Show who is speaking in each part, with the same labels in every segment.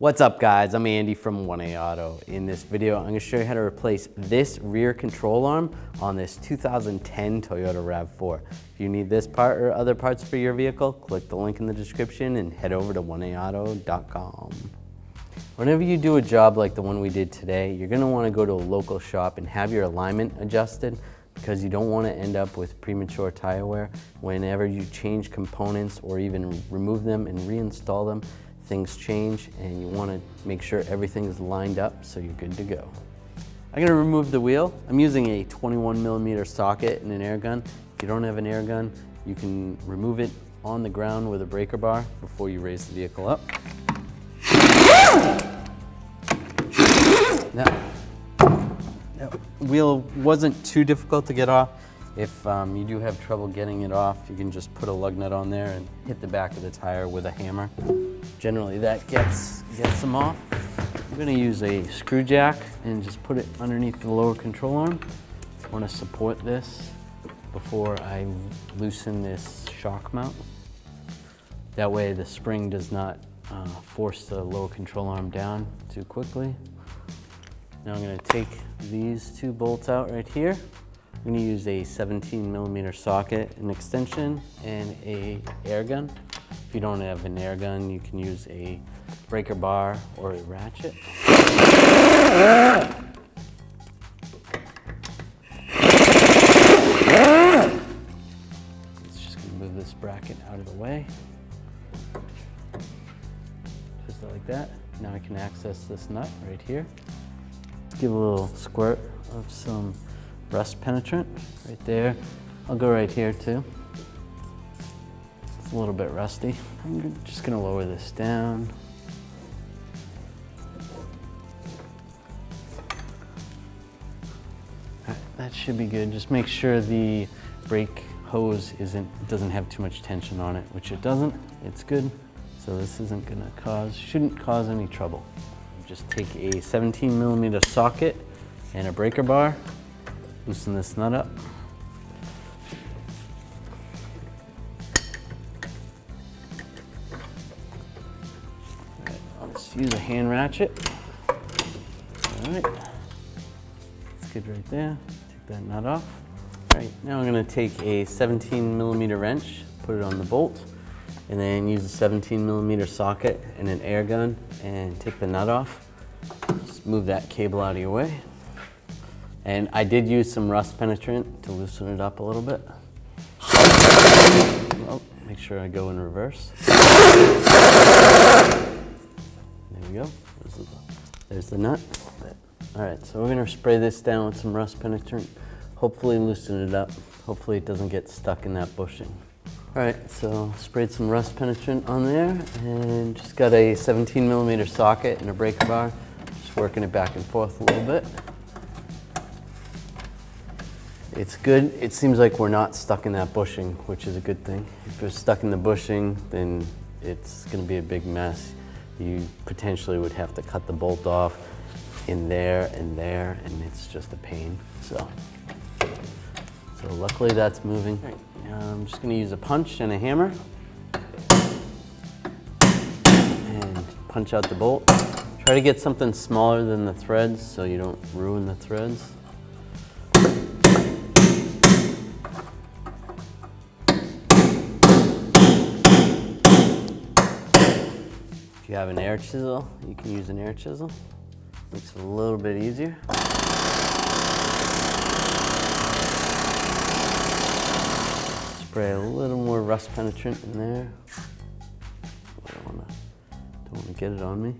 Speaker 1: What's up guys, I'm Andy from 1A Auto. In this video, I'm gonna show you how to replace this rear control arm on this 2010 Toyota RAV4. If you need this part or other parts for your vehicle, click the link in the description and head over to 1aauto.com. Whenever you do a job like the one we did today, you're gonna wanna go to a local shop and have your alignment adjusted because you don't wanna end up with premature tire wear. Whenever you change components or even remove them and reinstall them, things change and you want to make sure everything is lined up so you're good to go. I'm going to remove the wheel. I'm using a 21mm socket and an air gun. If you don't have an air gun, you can remove it on the ground with a breaker bar before you raise the vehicle up. Now, the wheel wasn't too difficult to get off. If you do have trouble getting it off, you can just put a lug nut on there and hit the back of the tire with a hammer. Generally that gets them off. I'm gonna use a screw jack and just put it underneath the lower control arm. I wanna support this before I loosen this shock mount. That way the spring does not force the lower control arm down too quickly. Now I'm gonna take these two bolts out right here. I'm going to use a 17mm socket, an extension, and an air gun. If you don't have an air gun, you can use a breaker bar or a ratchet. It's just going to move this bracket out of the way. Just like that. Now I can access this nut right here. Let's give a little squirt of some rust penetrant right there. I'll go right here too. It's a little bit rusty. I'm just gonna lower this down. Right, that should be good. Just make sure the brake hose doesn't have too much tension on it, which it doesn't. It's good. So this shouldn't cause any trouble. Just take a 17mm socket and a breaker bar. Loosen this nut up. All right, I'll just use a hand ratchet. All right, that's good right there. Take that nut off. All right, now I'm gonna take a 17mm wrench, put it on the bolt, and then use a 17mm socket and an air gun and take the nut off. Just move that cable out of your way. And I did use some rust penetrant to loosen it up a little bit. Oh, make sure I go in reverse. There we go. There's the nut. All right, so we're gonna spray this down with some rust penetrant, hopefully loosen it up. Hopefully it doesn't get stuck in that bushing. All right, so sprayed some rust penetrant on there and just got a 17mm socket and a breaker bar. Just working it back and forth a little bit. It's good. It seems like we're not stuck in that bushing, which is a good thing. If we're stuck in the bushing, then it's going to be a big mess. You potentially would have to cut the bolt off in there, and it's just a pain. So luckily that's moving. Right, I'm just going to use a punch and a hammer and punch out the bolt. Try to get something smaller than the threads so you don't ruin the threads. If you have an air chisel, you can use an air chisel. Makes it a little bit easier. Spray a little more rust penetrant in there. Don't want to get it on me.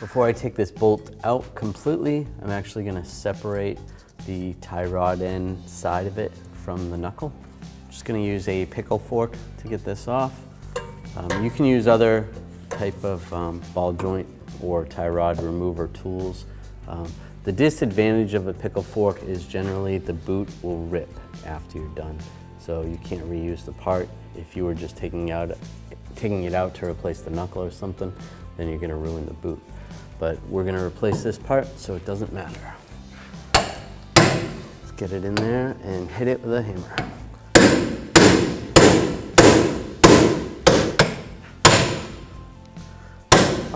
Speaker 1: Before I take this bolt out completely, I'm actually going to separate the tie rod end side of it from the knuckle. Just going to use a pickle fork to get this off. You can use other type of ball joint or tie rod remover tools. The disadvantage of a pickle fork is generally the boot will rip after you're done. So you can't reuse the part. If you were just taking it out to replace the knuckle or something, then you're gonna ruin the boot. But we're gonna replace this part so it doesn't matter. Let's get it in there and hit it with a hammer.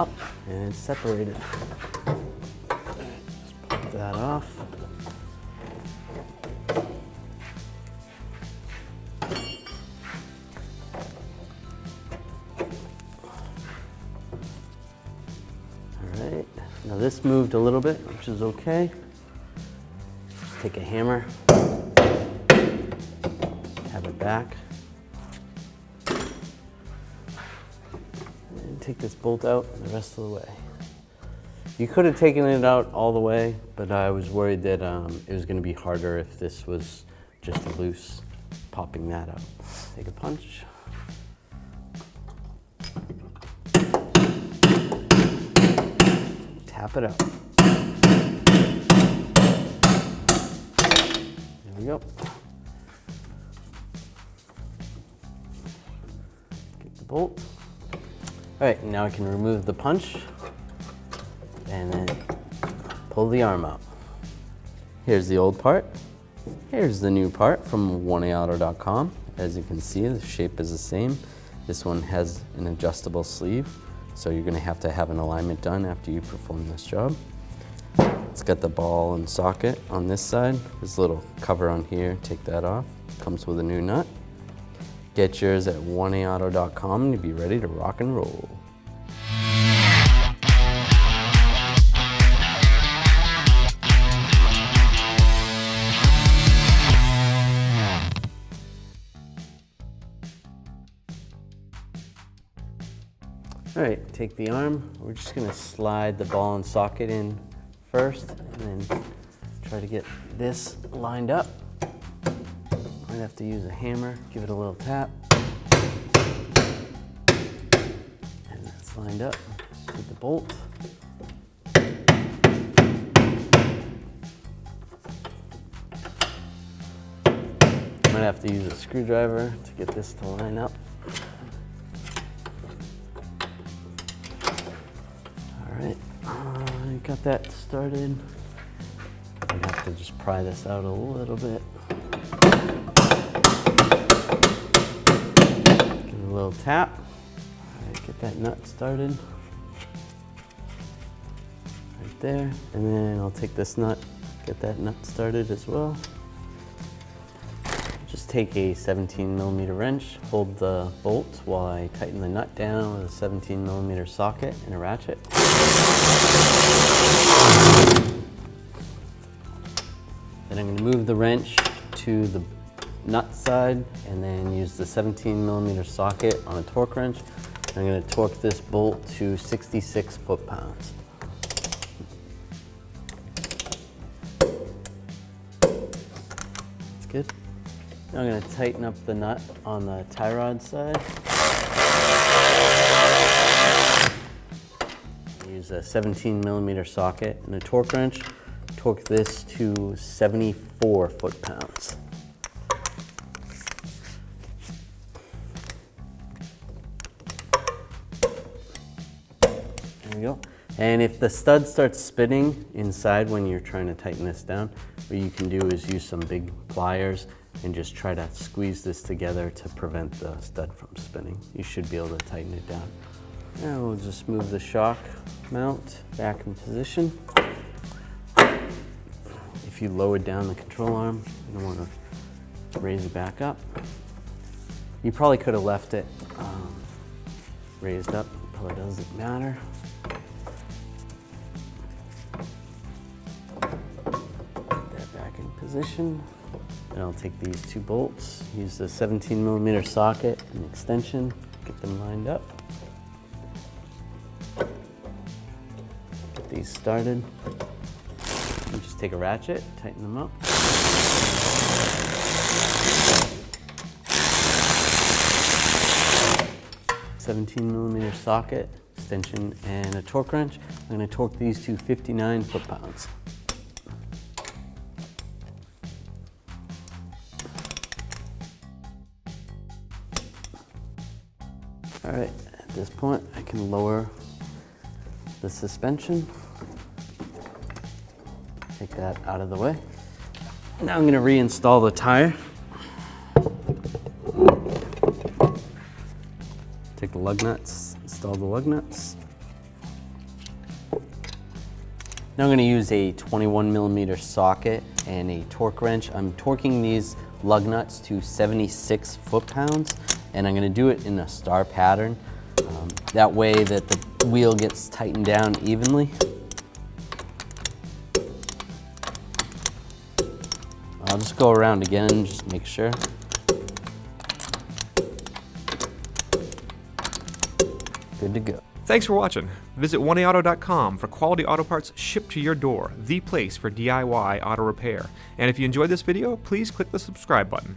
Speaker 1: up and it's separated. Just pop that off. Alright, now this moved a little bit, which is okay. Just take a hammer, have it back. Take this bolt out the rest of the way. You could have taken it out all the way, but I was worried that it was going to be harder if this was just loose, popping that out. Take a punch. Tap it out. There we go. Get the bolt. All right, now I can remove the punch and then pull the arm out. Here's the old part. Here's the new part from 1AAuto.com. As you can see, the shape is the same. This one has an adjustable sleeve, so you're gonna have to have an alignment done after you perform this job. It's got the ball and socket on this side. There's a little cover on here, take that off. Comes with a new nut. Get yours at 1AAuto.com to be ready to rock and roll. All right, take the arm. We're just gonna slide the ball and socket in first and then try to get this lined up. Might have to use a hammer, give it a little tap. And that's lined up. Take the bolt. Might have to use a screwdriver to get this to line up. All right, got that started. I have to just pry this out a little bit. A little tap. All right, get that nut started. Right there. And then I'll take this nut, get that nut started as well. Just take a 17mm wrench, hold the bolt while I tighten the nut down with a 17mm socket and a ratchet. Then I'm going to move the wrench to the nut side and then use the 17mm socket on a torque wrench. I'm going to torque this bolt to 66 foot-pounds. That's good. Now I'm going to tighten up the nut on the tie rod side. Use a 17mm socket and a torque wrench. Torque this to 74 foot-pounds. There we go. And if the stud starts spinning inside when you're trying to tighten this down, what you can do is use some big pliers and just try to squeeze this together to prevent the stud from spinning. You should be able to tighten it down. Now we'll just move the shock mount back in position. If you lowered down the control arm, you don't want to raise it back up. You probably could have left it raised up, probably doesn't matter. Put that back in position. And I'll take these two bolts, use the 17mm socket and extension, get them lined up. Get these started. And just take a ratchet, tighten them up. $17mm socket, extension, and a torque wrench. I'm going to torque these to 59 foot-pounds. All right, at this point, I can lower the suspension. Take that out of the way. Now I'm going to reinstall the tire. Take the lug nuts, install the lug nuts. Now I'm going to use a 21mm socket and a torque wrench. I'm torquing these lug nuts to 76 foot-pounds, and I'm going to do it in a star pattern. That way that the wheel gets tightened down evenly. I'll just go around again, just make sure. Good to go.
Speaker 2: Thanks for watching. Visit 1AAuto.com for quality auto parts shipped to your door, the place for DIY auto repair. And if you enjoyed this video, please click the subscribe button.